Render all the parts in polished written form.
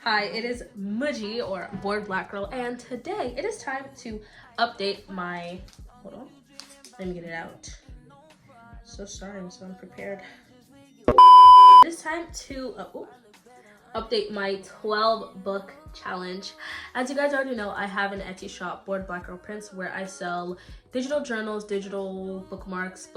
Hi, it is Muji, or Bored Black Girl, and today it is time to update my, hold on, let me get it out. So sorry, I'm so unprepared. It is time to update my 12 book challenge. As you guys already know, I have an Etsy shop, Bored Black Girl Prints, where I sell digital journals, digital bookmarks,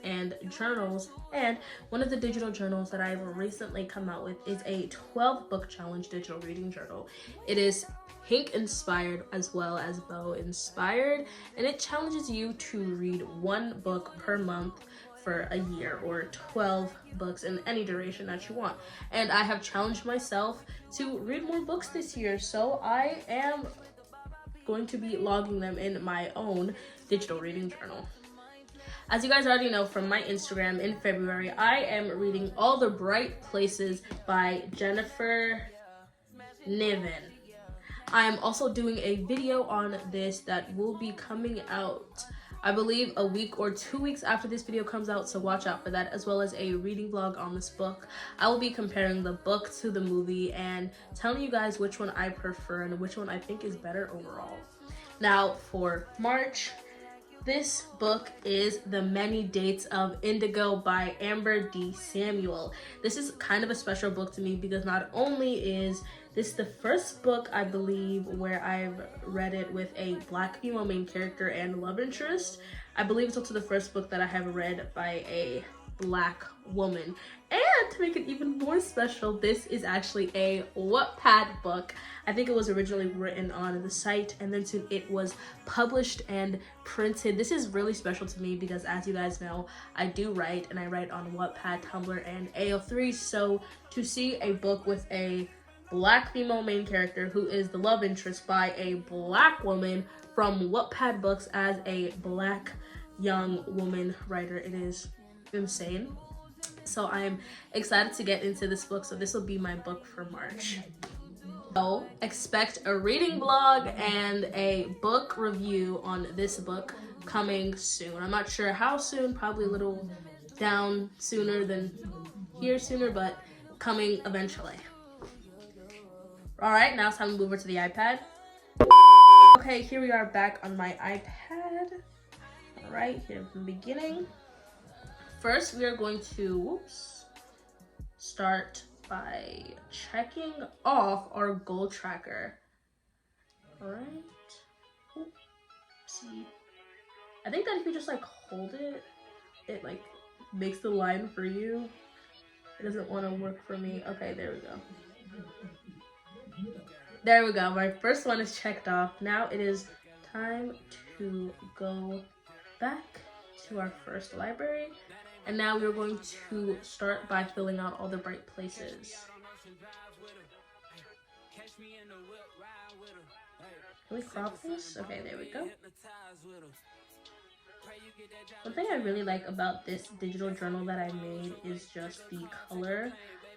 and journals. And one of the digital journals that I've recently come out with is a 12 book challenge digital reading journal. It is Pink inspired as well as Bow inspired, and it challenges you to read one book per month for a year, or 12 books in any duration that you want. And I have challenged myself to read more books this year, so I am going to be logging them in my own digital reading journal. As you guys already know from my Instagram, in February I am reading All the Bright Places by Jennifer Niven. I'm also doing a video on this that will be coming out, I believe, a week or 2 weeks after this video comes out, so watch out for that, as well as a reading vlog on this book. I will be comparing the book to the movie and telling you guys which one I prefer and which one I think is better overall. Now for March, this book is The Many Dates of Indigo by Amber D. Samuel. This is kind of a special book to me because not only is this the first book, I believe, where I've read it with a Black female main character and love interest. I believe it's also the first book that I have read by a Black woman. And to make it even more special, this is actually a Wattpad book. I think it was originally written on the site, and then soon it was published and printed. This is really special to me because, as you guys know, I do write, and I write on Wattpad, Tumblr, and AO3. So to see a book with a Black female main character who is the love interest by a Black woman from Wattpad books as a Black young woman writer, it is insane. So I'm excited to get into this book. So this will be my book for March. So expect a reading vlog and a book review on this book coming soon. I'm not sure how soon, probably a little down sooner than here sooner, but coming eventually. All right, now it's time to move over to the iPad. Okay, here we are back on my iPad. All right, here from the beginning. First, we are going to start by checking off our goal tracker. All right. Oopsie. I think that if you just like hold it, it like makes the line for you. It doesn't want to work for me. Okay, there we go. There we go. My first one is checked off. Now it is time to go back to our first library. And now we're going to start by filling out all the bright places. Can we crop this? Okay, there we go. One thing I really like about this digital journal that I made is just the color.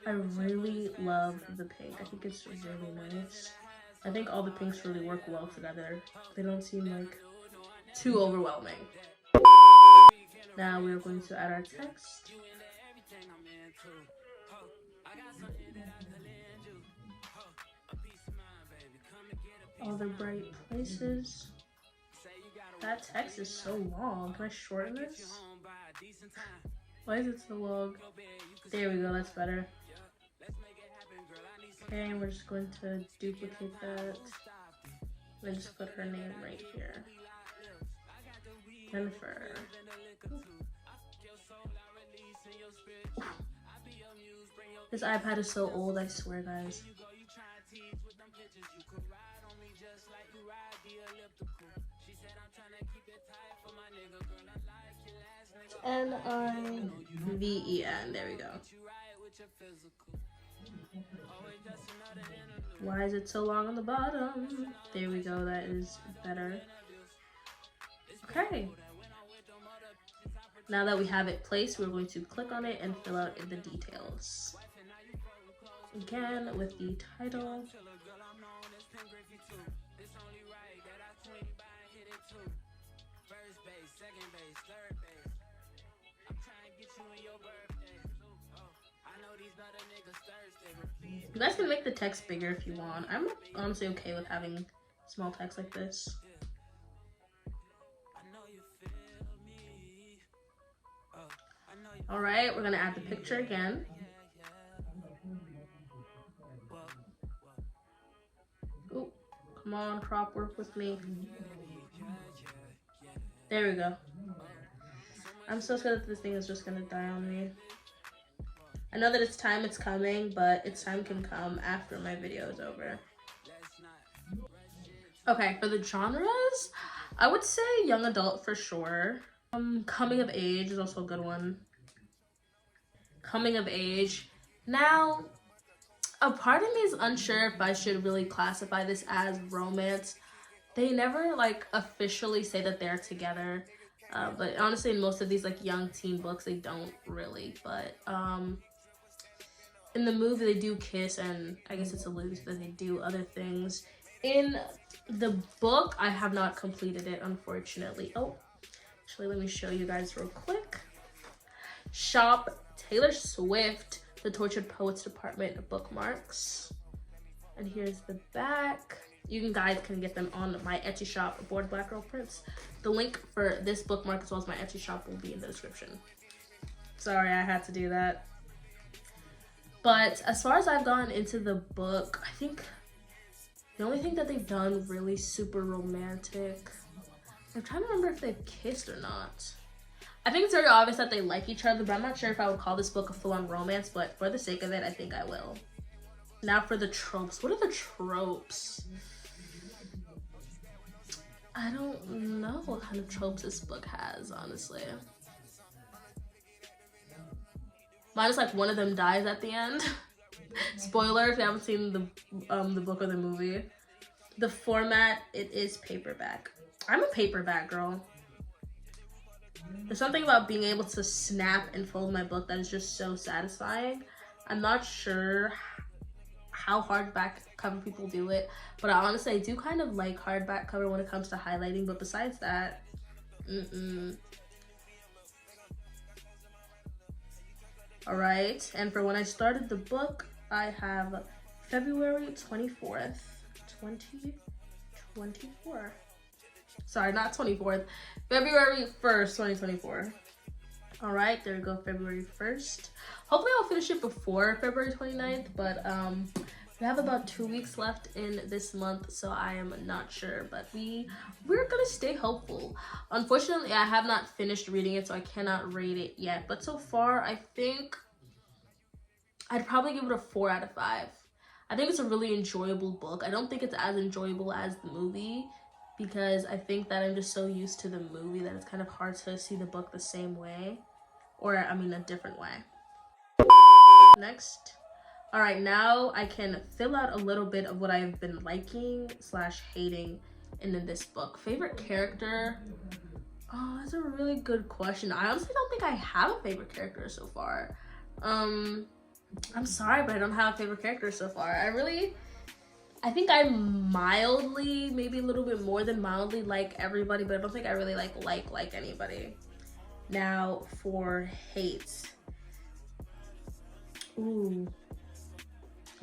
I really love the pink. I think it's really nice. I think all the pinks really work well together. They don't seem like too overwhelming. Now we're going to add our text. All the bright places. That text is so long. Can I shorten this? Why is it so long? There we go, that's better. Okay, and we're just going to duplicate that. And just put her name right here. Jennifer. This iPad is so old, I swear, guys. Niven. There we go. Why is it so long on the bottom? There we go, that is better. Okay. Now that we have it placed, we're going to click on it and fill out the details. Again, with the title. You guys can make the text bigger if you want. I'm honestly okay with having small text like this. All right, we're gonna add the picture again. Oh, come on, crop, work with me. There we go. I'm so scared that this thing is just gonna die on me. I know that it's coming, but its time can come after my video is over. Okay, for the genres, I would say young adult for sure. Coming of age is also a good one. Coming of age. Now, a part of me is unsure if I should really classify this as romance. They never like officially say that they're together, but honestly in most of these like young teen books they don't really, but in the movie they do kiss, and I guess it's alluded that they do other things. In the book, I have not completed it, unfortunately. Oh, actually, let me show you guys real quick. Shop Taylor Swift, The Tortured Poets Department bookmarks. And here's the back. You guys can get them on my Etsy shop, Bored Black Girl Prints. The link for this bookmark as well as my Etsy shop will be in the description. Sorry, I had to do that. But as far as I've gotten into the book, I think the only thing that they've done really super romantic, I'm trying to remember if they've kissed or not. I think it's very obvious that they like each other, but I'm not sure if I would call this book a full-on romance, but for the sake of it, I think I will. Now for the tropes. What are the tropes? I don't know what kind of tropes this book has, honestly. Mine is like one of them dies at the end. Spoiler if you haven't seen the book or the movie. The format, it is paperback. I'm a paperback girl. There's something about being able to snap and fold my book that is just so satisfying. I'm not sure how hardback cover people do it, but honestly I do kind of like hardback cover when it comes to highlighting, but besides that, All right, and for when I started the book, I have February 24th, 2024. Sorry, not 24th, February 1st, 2024. All right, there we go, February 1st. Hopefully I'll finish it before February 29th, but we have about 2 weeks left in this month, so I am not sure, but we're gonna stay hopeful. Unfortunately, I have not finished reading it, so I cannot rate it yet, but so far, I think I'd probably give it a 4 out of 5. I think it's a really enjoyable book. I don't think it's as enjoyable as the movie, because I think that I'm just so used to the movie that it's kind of hard to see the book the same way, or I mean a different way. Next. All right, now I can fill out a little bit of what I've been liking / hating in this book. Favorite character? Oh, that's a really good question. I honestly don't think I have a favorite character so far. I'm sorry, but I don't have a favorite character so far. I think I mildly, maybe a little bit more than mildly like everybody, but I don't think I really like anybody. Now for hate. Ooh.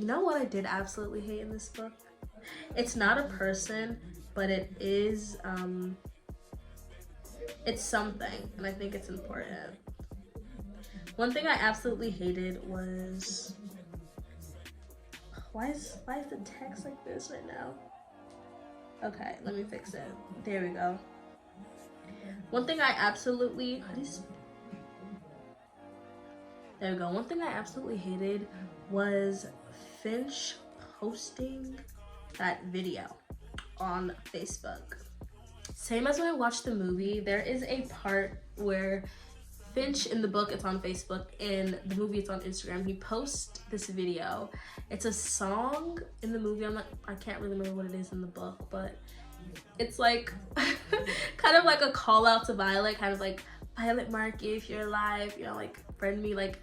You know what I did absolutely hate in this book? It's not a person, but it is, it's something, and I think it's important. One thing I absolutely hated was, why is the text like this right now? Okay, let me fix it. There we go. One thing I absolutely, there we go. One thing I absolutely hated was Finch posting that video on Facebook. Same as when I watched the movie, there is a part where Finch in the book, it's on Facebook, in the movie, it's on Instagram. He posts this video. It's a song in the movie. I can't really remember what it is in the book, but it's like kind of like a call out to Violet, kind of like, Violet Markey, if you're alive, you know, like friend me, like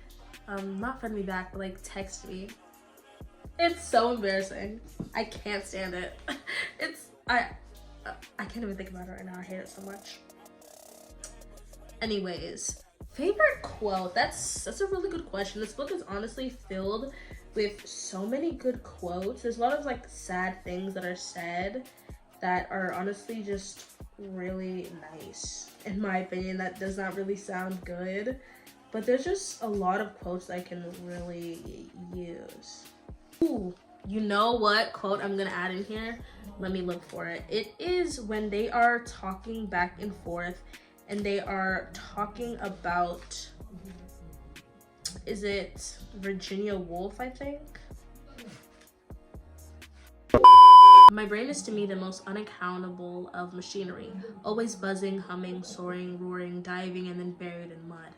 not friend me back, but like text me. It's so embarrassing. I can't stand it. I can't even think about it right now. I hate it so much. Anyways, favorite quote. That's a really good question. This book is honestly filled with so many good quotes. There's a lot of like sad things that are said that are honestly just really nice. In my opinion, that does not really sound good, but there's just a lot of quotes I can really use. Ooh, you know what quote I'm gonna add in here? Let me look for it. It is when they are talking back and forth and they are talking about, is it Virginia Woolf, I think? My brain is to me the most unaccountable of machinery, always buzzing, humming, soaring, roaring, diving, and then buried in mud.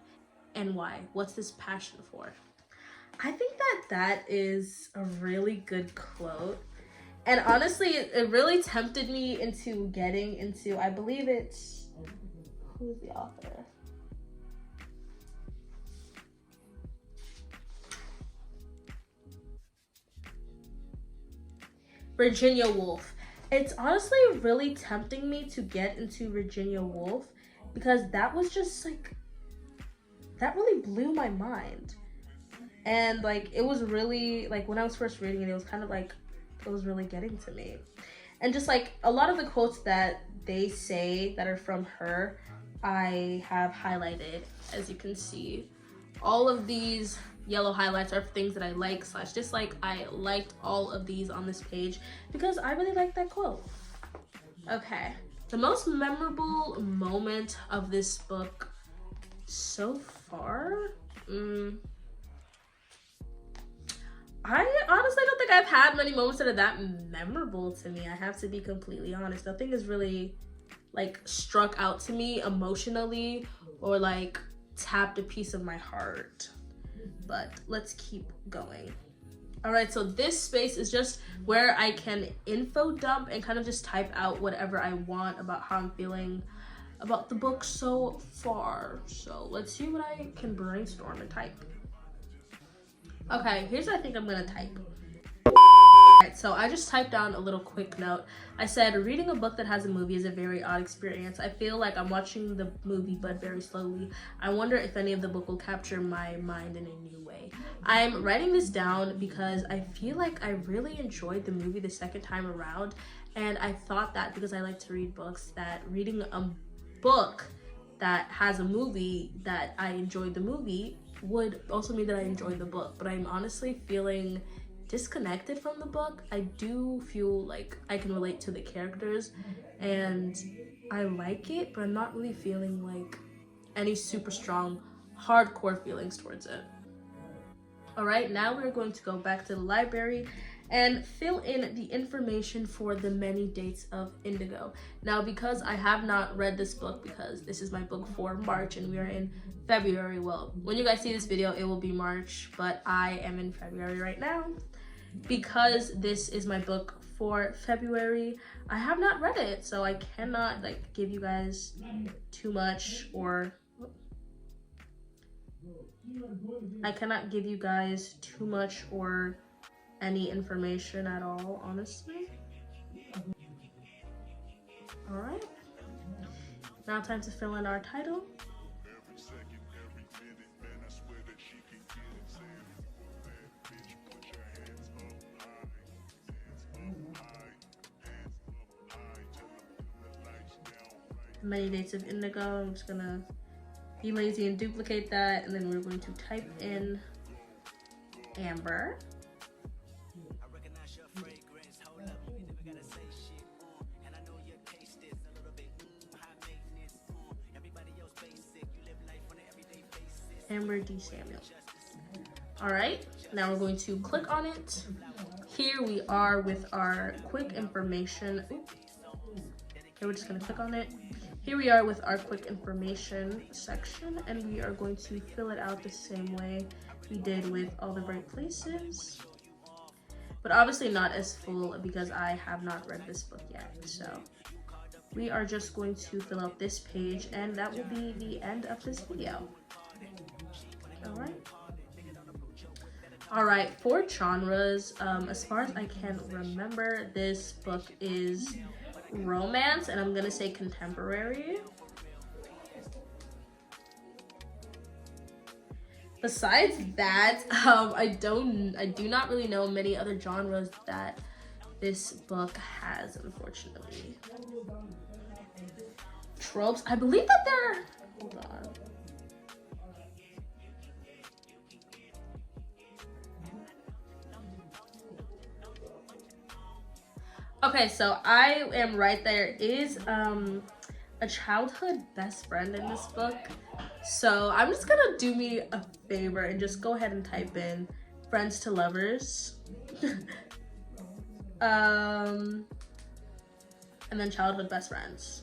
And why? What's this passion for? I think that is a really good quote. And honestly, it really tempted me into getting into, I believe it's, who's the author? Virginia Woolf. It's honestly really tempting me to get into Virginia Woolf because that was just like, that really blew my mind. And like, it was really, like when I was first reading it, it was kind of like, it was really getting to me. And just like a lot of the quotes that they say that are from her, I have highlighted, as you can see. All of these yellow highlights are things that I like / dislike. I liked all of these on this page because I really like that quote. Okay, the most memorable moment of this book so far? I honestly don't think I've had many moments that are that memorable to me. I have to be completely honest. Nothing has really like struck out to me emotionally or like tapped a piece of my heart. But let's keep going. All right, so this space is just where I can info dump and kind of just type out whatever I want about how I'm feeling about the book so far. So let's see what I can brainstorm and type. Okay, here's what I think I'm gonna type. Alright, so I just typed down a little quick note. I said, reading a book that has a movie is a very odd experience. I feel like I'm watching the movie, but very slowly. I wonder if any of the book will capture my mind in a new way. I'm writing this down because I feel like I really enjoyed the movie the second time around. And I thought that because I like to read books, that reading a book that has a movie that I enjoyed the movie would also mean that I enjoyed the book. But I'm honestly feeling disconnected from the book. I do feel like I can relate to the characters and I like it, but I'm not really feeling like any super strong hardcore feelings towards it. All right, now we're going to go back to the library and fill in the information for The Many Dates of Indigo. Now, because I have not read this book, because this is my book for March and we are in February. Well, when you guys see this video, it will be March, but I am in February right now. Because this is my book for February, I have not read it, so I cannot like give you guys too much, or I cannot give you guys too much or any information at all, honestly. All right, now time to fill in our title. Many Dates of Indigo. I'm just gonna be lazy and duplicate that, and then we're going to type in Amber. Amber D. Samuel. All right, now we're going to click on it. Here we are with our quick information. Oops. Okay, we're just gonna click on it. Here we are with our quick information section, and we are going to fill it out the same way we did with All the Bright Places, but obviously not as full because I have not read this book yet. So we are just going to fill out this page, and that will be the end of this video. All right, for genres, as far as I can remember, this book is romance, and I'm gonna say contemporary. besides that, I do not really know many other genres that this book has, unfortunately. Tropes. I believe that they're. Hold on. Okay, so I am right. There is a childhood best friend in this book. So I'm just gonna do me a favor and just go ahead and type in friends to lovers. And then childhood best friends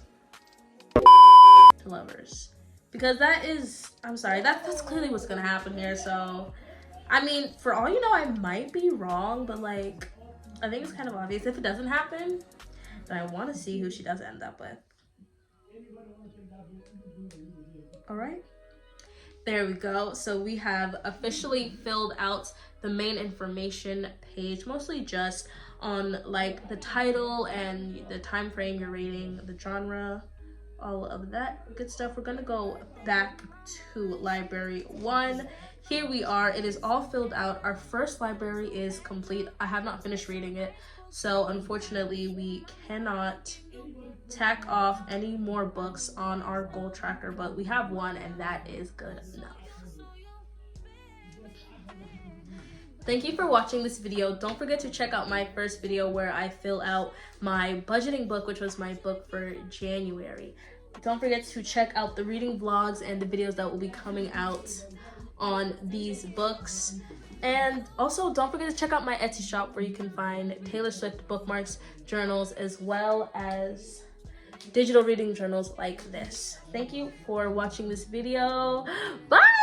to lovers. Because that is, I'm sorry, that's clearly what's gonna happen here. So, I mean, for all you know, I might be wrong, but like, I think it's kind of obvious. If it doesn't happen, then I want to see who she does end up with. All right. There we go. So we have officially filled out the main information page, mostly just on like the title and the time frame you're reading, the genre, all of that good stuff. We're gonna go back to library 1. Here we are. It is all filled out. Our first library is complete. I have not finished reading it, so unfortunately we cannot tack off any more books on our goal tracker, but we have one and that is good enough. Thank you for watching this video. Don't forget to check out my first video where I fill out my budgeting book, which was my book for January. Don't forget to check out the reading vlogs and the videos that will be coming out on these books. And also don't forget to check out my Etsy shop where you can find Taylor Swift bookmarks, journals, as well as digital reading journals like this. Thank you for watching this video. Bye!